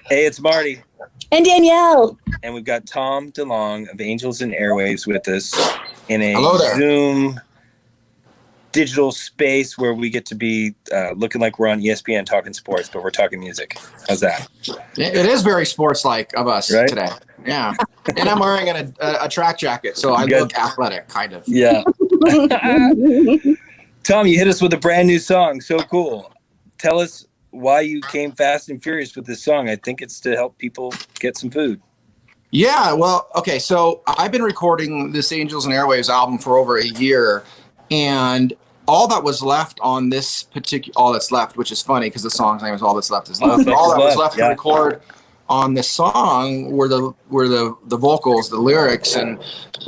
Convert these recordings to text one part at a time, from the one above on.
Hey, it's Marty. And Danielle. And we've got Tom DeLonge of Angels Airwaves with us in a Zoom digital space where we get to be looking like we're on ESPN talking sports, but we're talking music. How's that? It is very sports-like of us today. Yeah. And I'm wearing a track jacket, so I look athletic, kind of. Yeah. Tom, you hit us with a brand new song. So cool. Tell us why you came fast and furious with this song. I think it's to help people get some food. Yeah, well, okay, so I've been recording this Angels and Airwaves album for over a year, and all that was left on this all that's left, which is funny because the song's name is All That's Left Is Left. All that was left to record on this song were the vocals, the lyrics, and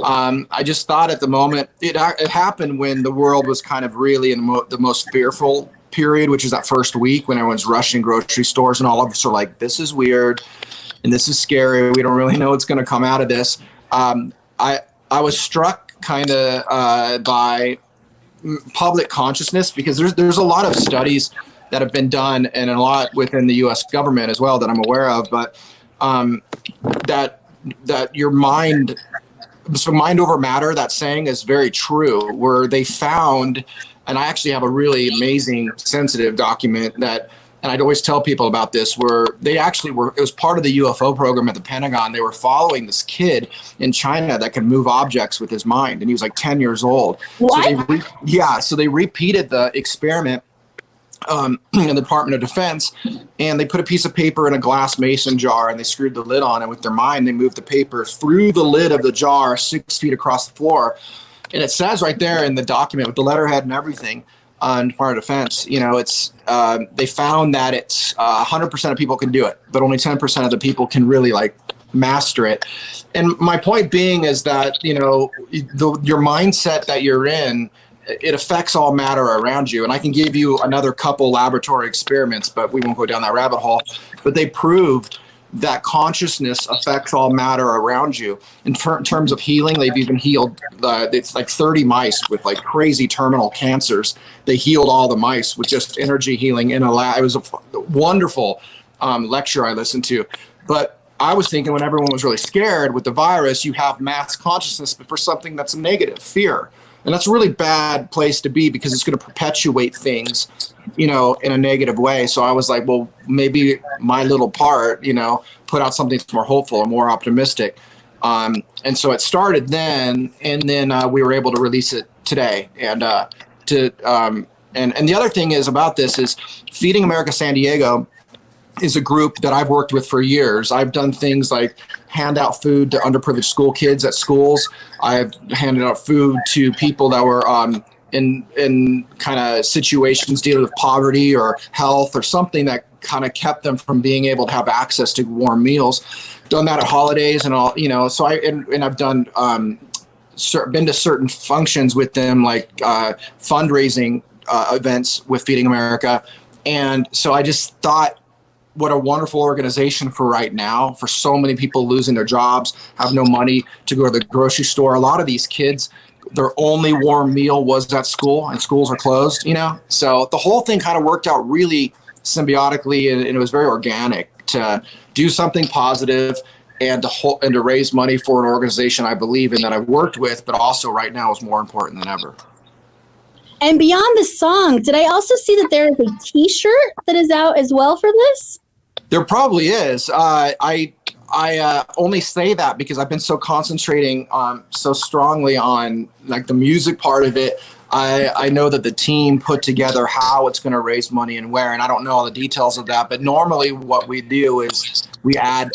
I just thought at the moment it happened when the world was kind of really in the most fearful period, which is that first week when everyone's rushing grocery stores and all of us are like, this is weird and this is scary. We don't really know what's going to come out of this. I was struck kind of by public consciousness because there's a lot of studies that have been done and a lot within the U.S. government as well that I'm aware of, but that your mind, so mind over matter, that saying is very true, where they found, and I actually have a really amazing sensitive document that, and I'd always tell people about this, where they actually were, it was part of the UFO program at the Pentagon. They were following this kid in China that could move objects with his mind, and he was like 10 years old. What? So they repeated the experiment in the Department of Defense, and they put a piece of paper in a glass mason jar and they screwed the lid on, and with their mind they moved the paper through the lid of the jar 6 feet across the floor. And it says right there in the document with the letterhead and everything on Department of Defense, you know, it's they found that it's 100% of people can do it, but only 10% of the people can really like master it. And my point being is that, you know, your mindset that you're in, it affects all matter around you. And I can give you another couple laboratory experiments, but we won't go down that rabbit hole. But they proved that consciousness affects all matter around you. In terms of healing, they've even healed, it's like 30 mice with like crazy terminal cancers. They healed all the mice with just energy healing in a lab. It was a wonderful lecture I listened to. But I was thinking when everyone was really scared with the virus, you have mass consciousness, but for something that's negative, fear. And that's a really bad place to be because it's going to perpetuate things, you know, in a negative way. So I was like, well, maybe my little part, you know, put out something more hopeful or more optimistic. And so it started then, and then we were able to release it today. And and the other thing is about this is Feeding America San Diego is a group that I've worked with for years. I've done things like hand out food to underprivileged school kids at schools. I've handed out food to people that were in kind of situations dealing with poverty or health or something that kind of kept them from being able to have access to warm meals. Done that at holidays and all, you know. So I've done been to certain functions with them, like fundraising events with Feeding America. And so I just thought, what a wonderful organization for right now, for so many people losing their jobs, have no money to go to the grocery store. A lot of these kids, their only warm meal was at school, and schools are closed, you know? So the whole thing kind of worked out really symbiotically, and it was very organic to do something positive and to raise money for an organization I believe in that I've worked with, but also right now is more important than ever. And beyond the song, did I also see that there is a T-shirt that is out as well for this? There probably is. I only say that because I've been so concentrating so strongly on like the music part of it. I know that the team put together how it's going to raise money and where, and I don't know all the details of that. But normally what we do is we add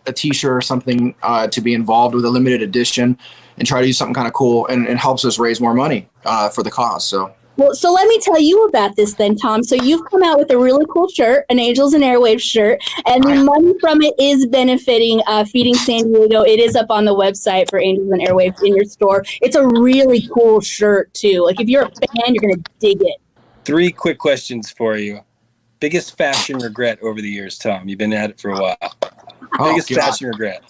a T-shirt or something to be involved with a limited edition and try to do something kind of cool, and it helps us raise more money for the cause. Well, so let me tell you about this then, Tom. So you've come out with a really cool shirt, an Angels and Airwaves shirt, and the money from it is benefiting Feeding San Diego. It is up on the website for Angels and Airwaves in your store. It's a really cool shirt, too. Like, if you're a fan, you're going to dig it. 3 quick questions for you. Biggest fashion regret over the years, Tom? You've been at it for a while. Biggest fashion regret?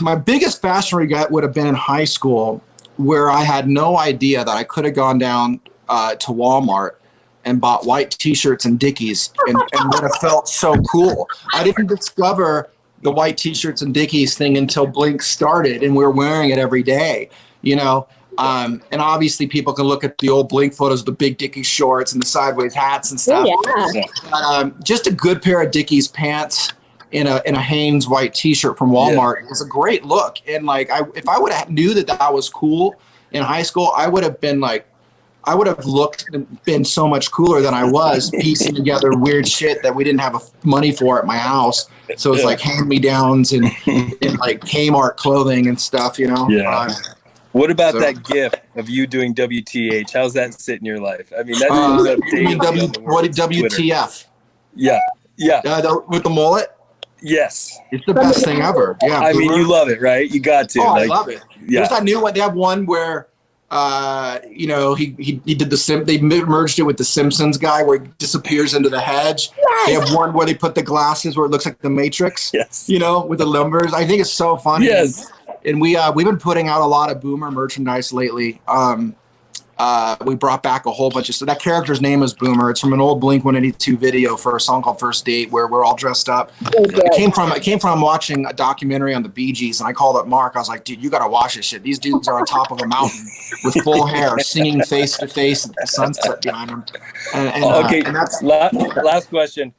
My biggest fashion regret would have been in high school, where I had no idea that I could have gone down to Walmart and bought white T-shirts and Dickies, and would have felt so cool. I didn't discover the white T-shirts and Dickies thing until Blink started, and we were wearing it every day, you know. And obviously people can look at the old Blink photos of the big Dickies shorts and the sideways hats and stuff. Yeah. Just a good pair of Dickies pants in a Hanes white T-shirt from Walmart was a great look. And like, if I would have knew that was cool in high school, I would have been like, I would have been so much cooler than I was, piecing together weird shit that we didn't have money for at my house. So it's like hand-me-downs and like Kmart clothing and stuff, you know? Yeah. What about that GIF of you doing WTH? How's that sit in your life? I mean, that was what did WTF? Yeah. With the mullet? Yes. It's the best thing ever. Yeah. I mean, you love it, right? You got to. Oh, I love it. Yeah. There's that new one. They have one where, you know, he did they merged it with the Simpsons guy where he disappears into the hedge. Yes. They have one where they put the glasses where it looks like the Matrix. Yes. You know, with the lumbers. I think it's so funny. Yes. And we've been putting out a lot of Boomer merchandise lately. We brought back a whole bunch of stuff. That character's name is Boomer. It's from an old Blink-182 video for a song called First Date where we're all dressed up. It came from watching a documentary on the Bee Gees, and I called up Mark. I was like, dude, you got to watch this shit. These dudes are on top of a mountain with full hair, singing face to face at the sunset behind them. And that's last question.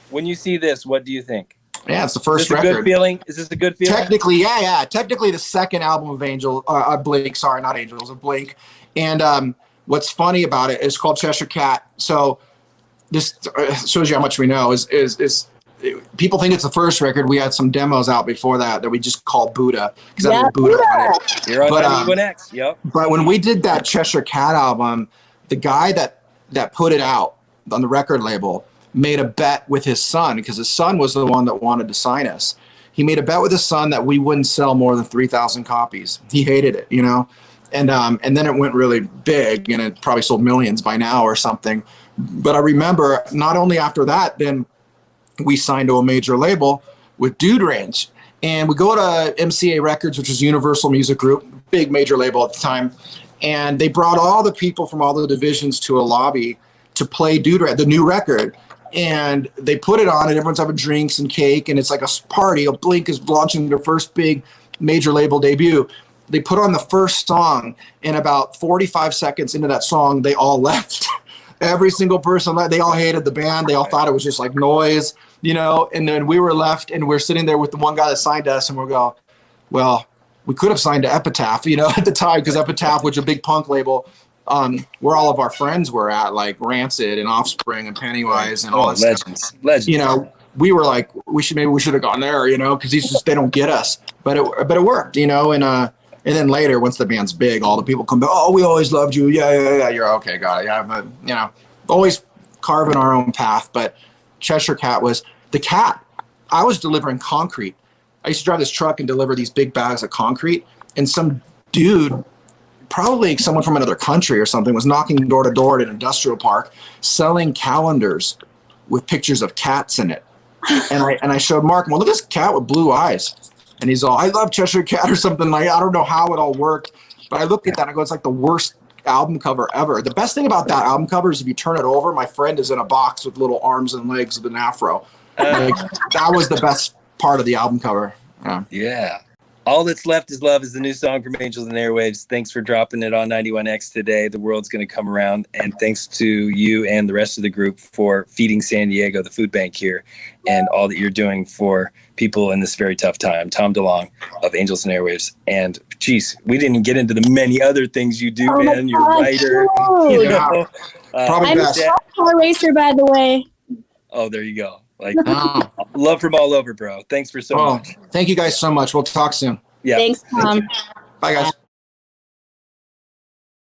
When you see this, what do you think? Yeah, it's the first record. record. Good feeling? Is this a good feeling? Technically, yeah. Technically, the second album of Blink. Sorry, not Angels, of Blink. And what's funny about it is called Cheshire Cat. So this shows you how much we know. Is people think it's the first record. We had some demos out before that we just called Buddha because that was Buddha on it. You're on 91X. Yep. But when we did that Cheshire Cat album, the guy that put it out on the record label made a bet with his son because his son was the one that wanted to sign us. He made a bet with his son that we wouldn't sell more than 3,000 copies. He hated it, you know. And then it went really big, and it probably sold millions by now or something. But I remember not only after that, then we signed to a major label with Dude Ranch. And we go to MCA Records, which was Universal Music Group, big major label at the time. And they brought all the people from all the divisions to a lobby to play Dude Ranch, the new record. And they put it on, and everyone's having drinks and cake, and it's like a party. Blink is launching their first big major label debut. They put on the first song, and about 45 seconds into that song, they all left. Every single person left. They all hated the band. They all thought it was just like noise, you know. And then we were left, and we're sitting there with the one guy that signed us, and we're going, well, we could have signed to Epitaph, you know, at the time, because Epitaph, which is a big punk label, where all of our friends were at, like Rancid and Offspring and Pennywise and all that legends. Stuff. You know, we were like, we should have gone there, you know, because they don't get us. But it worked, you know, and then later, once the band's big, all the people come back, oh, we always loved you. Yeah. You're okay, got it. Yeah, but, you know, always carving our own path. But Cheshire Cat was the cat. I was delivering concrete. I used to drive this truck and deliver these big bags of concrete. And some dude, probably someone from another country or something, was knocking door to door at an industrial park selling calendars with pictures of cats in it. And I showed Mark, well, look at this cat with blue eyes. And he's all, I love Cheshire Cat or something. Like, I don't know how it all worked. But I looked at that and I go, it's like the worst album cover ever. The best thing about that album cover is if you turn it over, my friend is in a box with little arms and legs with an afro. Like, that was the best part of the album cover. Yeah. All That's Left Is Love is the new song from Angels and Airwaves. Thanks for dropping it on 91X today. The world's going to come around. And thanks to you and the rest of the group for feeding San Diego, the food bank here, and all that you're doing for people in this very tough time. Tom DeLonge of Angels and Airwaves. And, geez, we didn't get into the many other things you do, man. You're a writer. You know, probably I'm best. a car racer, by the way. Oh, there you go. Like, love from all over, bro. Thanks for so much. Thank you guys so much. We'll talk soon. Yeah. Thanks, Tom. Bye, guys.